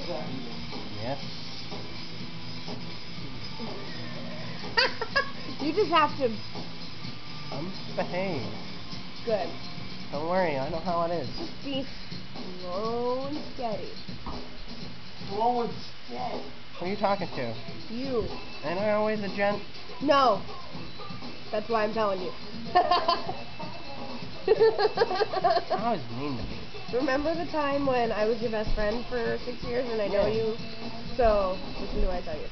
Yes. You just have to. Behave. Good. Don't worry, I know how it is. Just be slow and steady. Slow and steady. Who are you talking to? You. Ain't I always a gent? No. That's why I'm telling you. You're always mean to me. Remember the time when I was your best friend for 6 years and I know you? So, listen to what I tell you.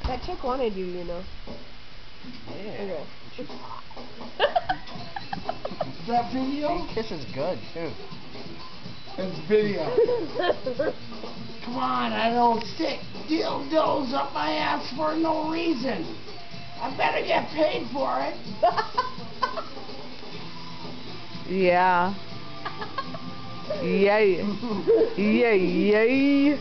That chick wanted you, you know. Yeah. Okay. That video? She kisses good, too. It's video. Come on, I don't stick dildos up my ass for no reason. I better get paid for it. Yeah. Yay. Yay.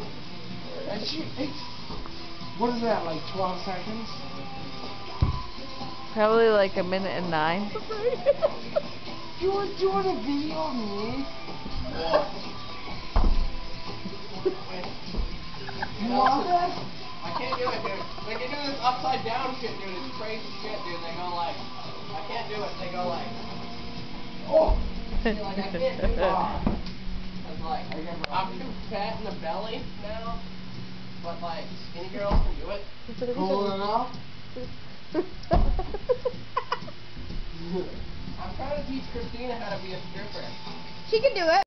What is that, like 12 seconds? Probably like a minute and 9. You were doing a video of me? You want that? I can't do it, dude. They can do this upside down shit, dude. It's crazy shit, dude. They go like, I can't do it. They go like, Oh! you're like, I can't do it. It's like, I'm too fat in the belly now, but like, skinny girls can do it. Cool enough? I'm trying to teach Christina how to be a stripper. She can do it.